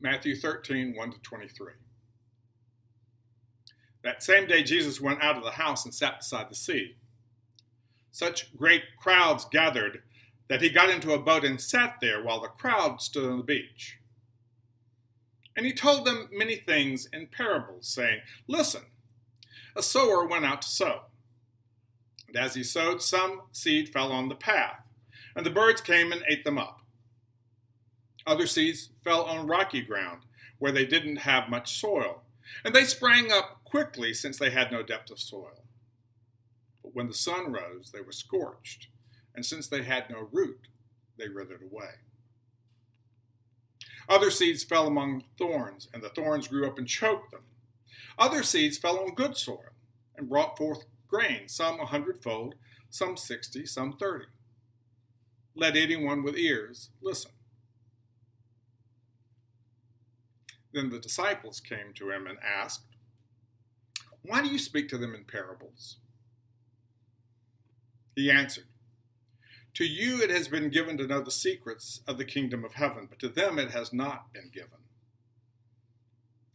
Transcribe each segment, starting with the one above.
Matthew 13, 1-23. That same day Jesus went out of the house and sat beside the sea. Such great crowds gathered that he got into a boat and sat there while the crowd stood on the beach. And he told them many things in parables, saying, "Listen, a sower went out to sow. And as he sowed, some seed fell on the path, and the birds came and ate them up. Other seeds fell on rocky ground, where they didn't have much soil, and they sprang up quickly since they had no depth of soil. But when the sun rose, they were scorched, and since they had no root, they withered away. Other seeds fell among thorns, and the thorns grew up and choked them. Other seeds fell on good soil and brought forth grain, some 100-fold, some 60, some 30. Let anyone with ears listen." Then the disciples came to him and asked, "Why do you speak to them in parables?" He answered, "To you it has been given to know the secrets of the kingdom of heaven, but to them it has not been given.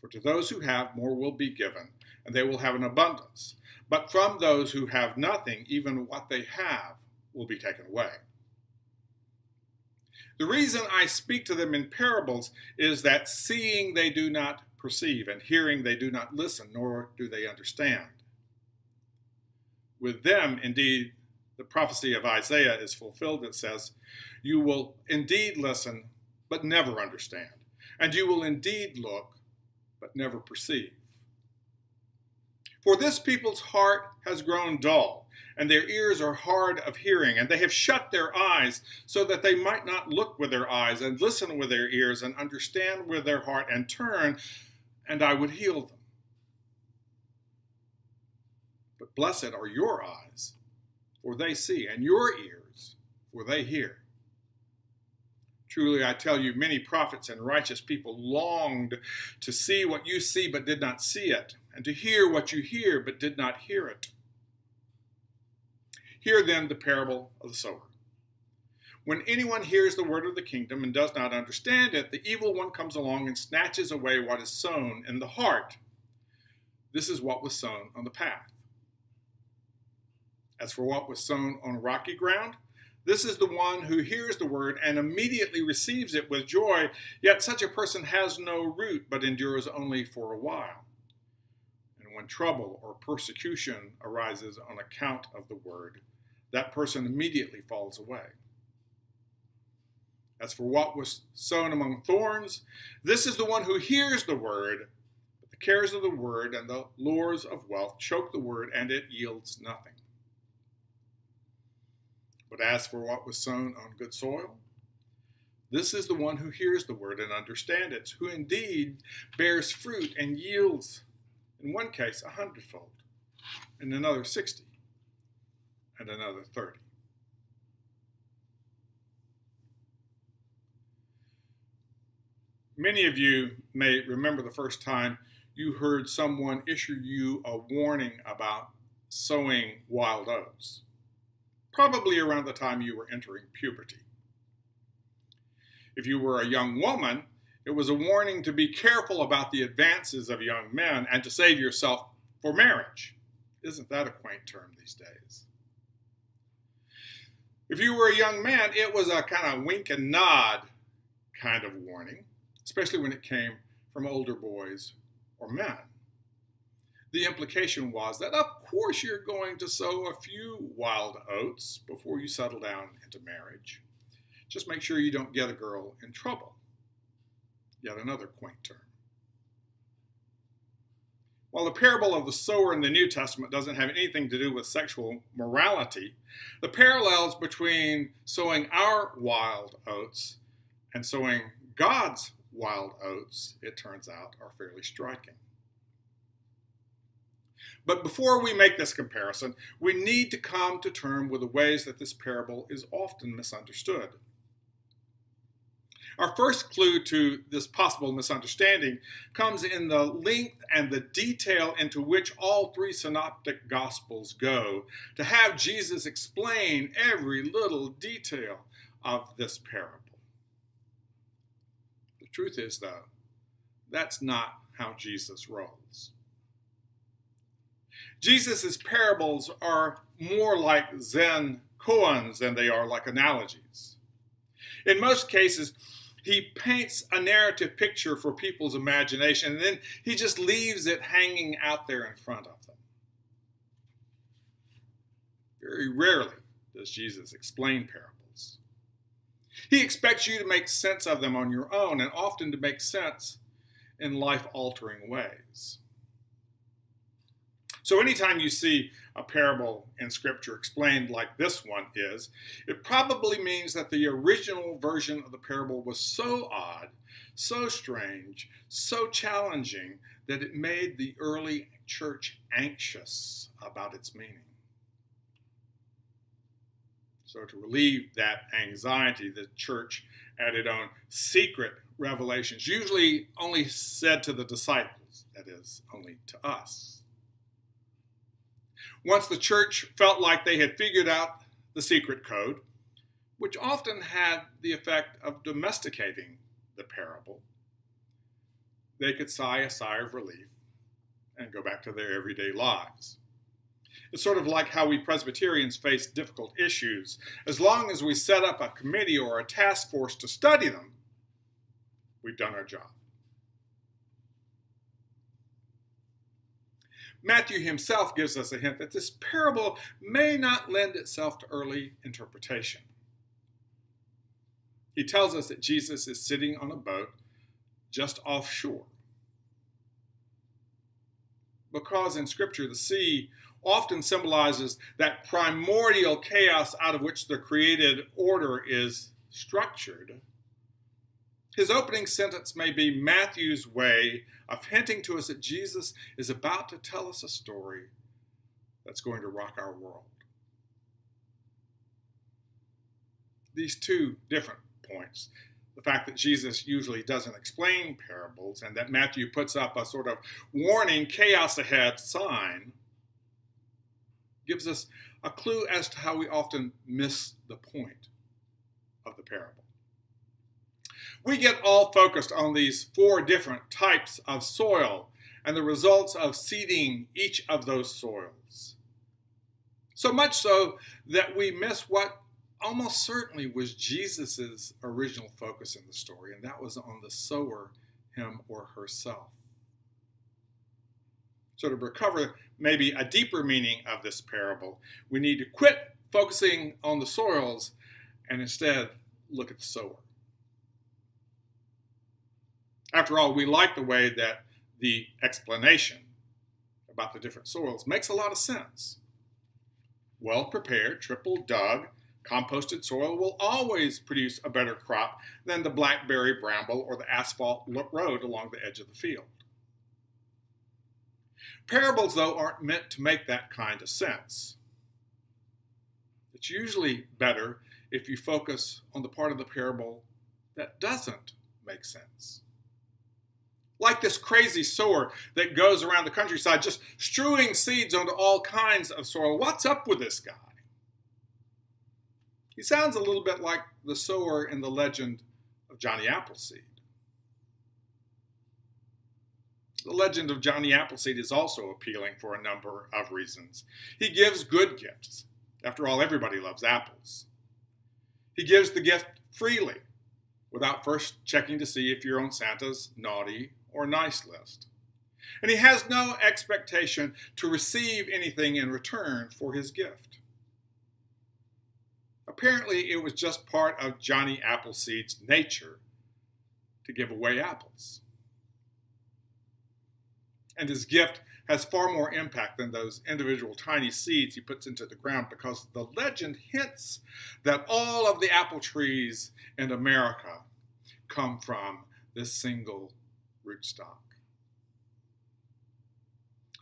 For to those who have, more will be given, and they will have an abundance. But from those who have nothing, even what they have will be taken away. The reason I speak to them in parables is that seeing they do not perceive, and hearing they do not listen, nor do they understand. With them, indeed, the prophecy of Isaiah is fulfilled. It says, 'You will indeed listen, but never understand, and you will indeed look, but never perceive. For this people's heart has grown dull, and their ears are hard of hearing, and they have shut their eyes, so that they might not look with their eyes, and listen with their ears, and understand with their heart, and turn, and I would heal them.' But blessed are your eyes, for they see, and your ears, for they hear. Truly I tell you, many prophets and righteous people longed to see what you see, but did not see it, and to hear what you hear, but did not hear it. Hear then the parable of the sower. When anyone hears the word of the kingdom and does not understand it, the evil one comes along and snatches away what is sown in the heart. This is what was sown on the path. As for what was sown on rocky ground, this is the one who hears the word and immediately receives it with joy, yet such a person has no root, but endures only for a while. And when trouble or persecution arises on account of the word, that person immediately falls away. As for what was sown among thorns, this is the one who hears the word, but the cares of the word and the lures of wealth choke the word, and it yields nothing. But as for what was sown on good soil, this is the one who hears the word and understands it, who indeed bears fruit and yields, in one case 100-fold, in another 60, and another 30. Many of you may remember the first time you heard someone issue you a warning about sowing wild oats. Probably around the time you were entering puberty. If you were a young woman, it was a warning to be careful about the advances of young men and to save yourself for marriage. Isn't that a quaint term these days? If you were a young man, it was a kind of wink and nod kind of warning, especially when it came from older boys or men. The implication was that, of course, you're going to sow a few wild oats before you settle down into marriage. Just make sure you don't get a girl in trouble. Yet another quaint term. While the parable of the sower in the New Testament doesn't have anything to do with sexual morality, the parallels between sowing our wild oats and sowing God's wild oats, it turns out, are fairly striking. But before we make this comparison, we need to come to terms with the ways that this parable is often misunderstood. Our first clue to this possible misunderstanding comes in the length and the detail into which all three synoptic gospels go to have Jesus explain every little detail of this parable. The truth is, though, That's not how Jesus rolls. Jesus' parables are more like Zen koans than they are like analogies. In most cases, he paints a narrative picture for people's imagination, and then he just leaves it hanging out there in front of them. Very rarely does Jesus explain parables. He expects you to make sense of them on your own, and often to make sense in life-altering ways. So anytime you see a parable in Scripture explained like this one is, it probably means that the original version of the parable was so odd, so strange, so challenging, that it made the early church anxious about its meaning. So to relieve that anxiety, the church added on secret revelations, usually only said to the disciples, that is, only to us. Once the church felt like they had figured out the secret code, which often had the effect of domesticating the parable, they could sigh a sigh of relief and go back to their everyday lives. It's sort of like how we Presbyterians face difficult issues. As long as we set up a committee or a task force to study them, we've done our job. Matthew himself gives us a hint that this parable may not lend itself to early interpretation. He tells us that Jesus is sitting on a boat just offshore. Because in Scripture, the sea often symbolizes that primordial chaos out of which the created order is structured, his opening sentence may be Matthew's way of hinting to us that Jesus is about to tell us a story that's going to rock our world. These two different points, the fact that Jesus usually doesn't explain parables and that Matthew puts up a sort of warning, chaos ahead sign, gives us a clue as to how we often miss the point of the parable. We get all focused on these 4 different types of soil and the results of seeding each of those soils. So much so that we miss what almost certainly was Jesus' original focus in the story, and that was on the sower, him or herself. So to recover maybe a deeper meaning of this parable, we need to quit focusing on the soils and instead look at the sower. After all, we like the way that the explanation about the different soils makes a lot of sense. Well-prepared, triple-dug, composted soil will always produce a better crop than the blackberry bramble or the asphalt road along the edge of the field. Parables, though, aren't meant to make that kind of sense. It's usually better if you focus on the part of the parable that doesn't make sense. Like this crazy sower that goes around the countryside just strewing seeds onto all kinds of soil. What's up with this guy? He sounds a little bit like the sower in the legend of Johnny Appleseed. The legend of Johnny Appleseed is also appealing for a number of reasons. He gives good gifts. After all, everybody loves apples. He gives the gift freely, without first checking to see if you're on Santa's naughty or nice list. And he has no expectation to receive anything in return for his gift. Apparently, it was just part of Johnny Appleseed's nature to give away apples. And his gift has far more impact than those individual tiny seeds he puts into the ground, because the legend hints that all of the apple trees in America come from this single rootstock.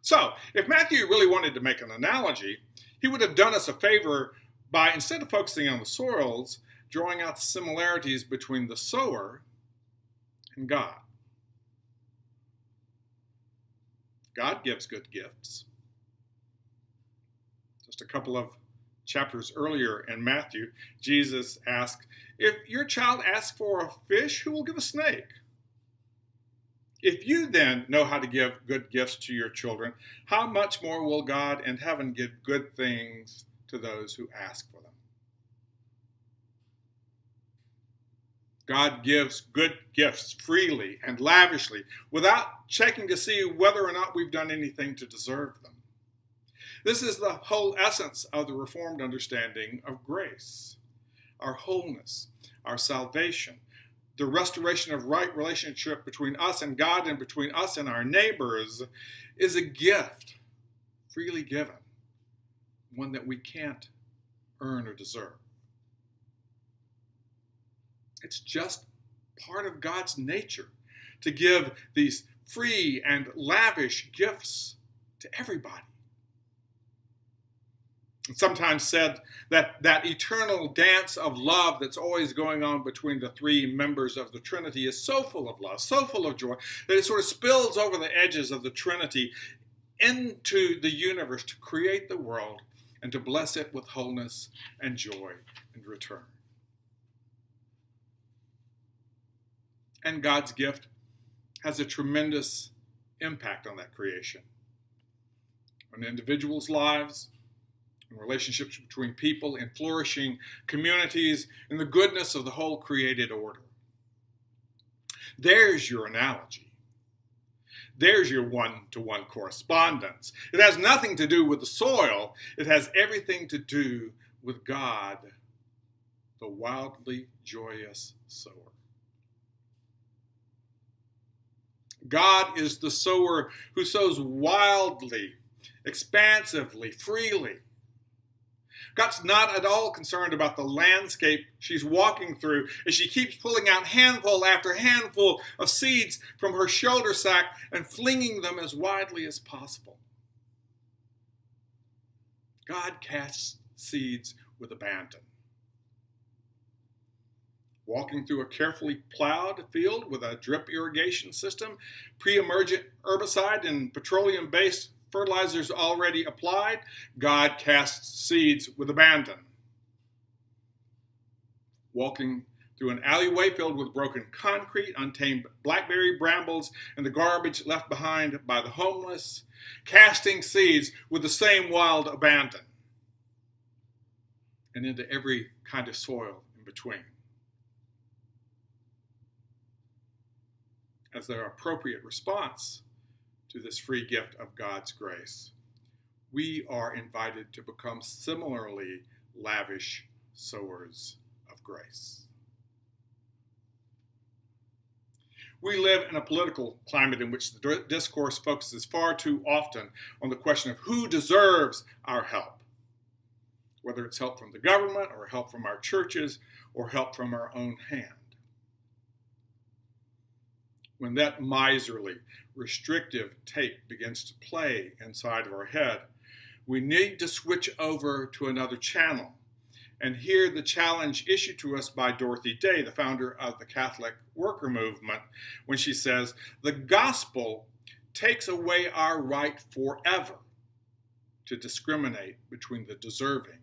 So, if Matthew really wanted to make an analogy, he would have done us a favor by, instead of focusing on the soils, drawing out the similarities between the sower and God. God gives good gifts. Just a couple of chapters earlier in Matthew, Jesus asked, if your child asks for a fish, who will give a snake? If you then know how to give good gifts to your children, how much more will God in heaven give good things to those who ask for them? God gives good gifts freely and lavishly without checking to see whether or not we've done anything to deserve them. This is the whole essence of the Reformed understanding of grace. Our wholeness, our salvation, the restoration of right relationship between us and God and between us and our neighbors is a gift freely given, one that we can't earn or deserve. It's just part of God's nature to give these free and lavish gifts to everybody. It's sometimes said that eternal dance of love that's always going on between the three members of the Trinity is so full of love, so full of joy, that it sort of spills over the edges of the Trinity into the universe to create the world and to bless it with wholeness and joy in return. And God's gift has a tremendous impact on that creation, on individuals' lives, in relationships between people, in flourishing communities, in the goodness of the whole created order. There's your analogy. There's your one-to-one correspondence. It has nothing to do with the soil. It has everything to do with God, the wildly joyous sower. God is the sower who sows wildly, expansively, freely. God's not at all concerned about the landscape she's walking through as she keeps pulling out handful after handful of seeds from her shoulder sack and flinging them as widely as possible. God casts seeds with abandon. Walking through a carefully plowed field with a drip irrigation system, pre-emergent herbicide and petroleum-based fertilizers already applied, God casts seeds with abandon. Walking through an alleyway filled with broken concrete, untamed blackberry brambles, and the garbage left behind by the homeless, casting seeds with the same wild abandon, and into every kind of soil in between. As their appropriate response to this free gift of God's grace, we are invited to become similarly lavish sowers of grace. We live in a political climate in which the discourse focuses far too often on the question of who deserves our help, whether it's help from the government or help from our churches or help from our own hand. When that miserly, restrictive tape begins to play inside of our head, we need to switch over to another channel and hear the challenge issued to us by Dorothy Day, the founder of the Catholic worker movement, when she says, "The gospel takes away our right forever to discriminate between the deserving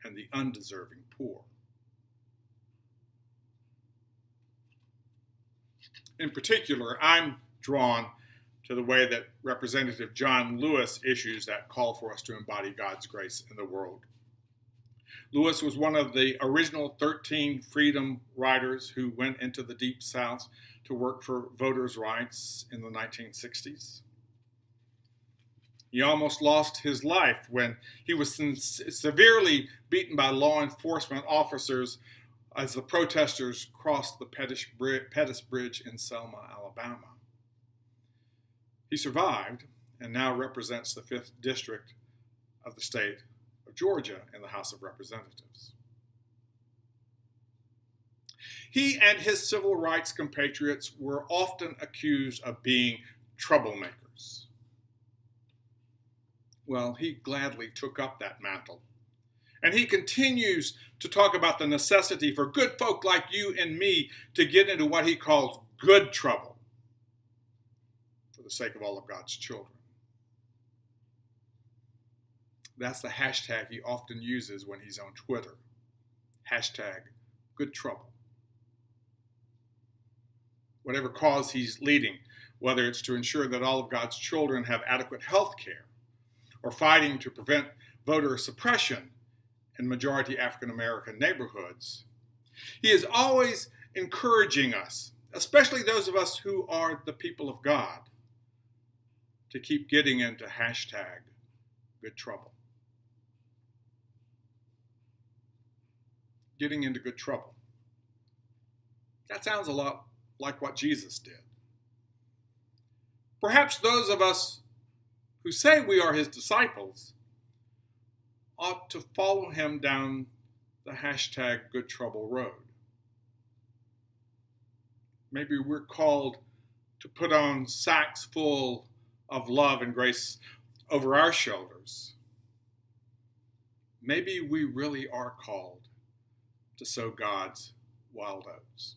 and the undeserving poor." In particular, I'm drawn to the way that Representative John Lewis issues that call for us to embody God's grace in the world. Lewis was one of the original 13 freedom riders who went into the Deep South to work for voters' rights in the 1960s. He almost lost his life when he was severely beaten by law enforcement officers as the protesters crossed the Pettus Bridge in Selma, Alabama. He survived and now represents the 5th District of the state of Georgia in the House of Representatives. He and his civil rights compatriots were often accused of being troublemakers. Well, he gladly took up that mantle. And he continues to talk about the necessity for good folk like you and me to get into what he calls good trouble for the sake of all of God's children. That's the hashtag he often uses when he's on Twitter. Hashtag good trouble. Whatever cause he's leading, whether it's to ensure that all of God's children have adequate health care, or fighting to prevent voter suppression in majority African American neighborhoods. He is always encouraging us, especially those of us who are the people of God, to keep getting into hashtag good trouble. Getting into good trouble. That sounds a lot like what Jesus did. Perhaps those of us who say we are his disciples ought to follow him down the hashtag good trouble road. Maybe we're called to put on sacks full of love and grace over our shoulders. Maybe we really are called to sow God's wild oats.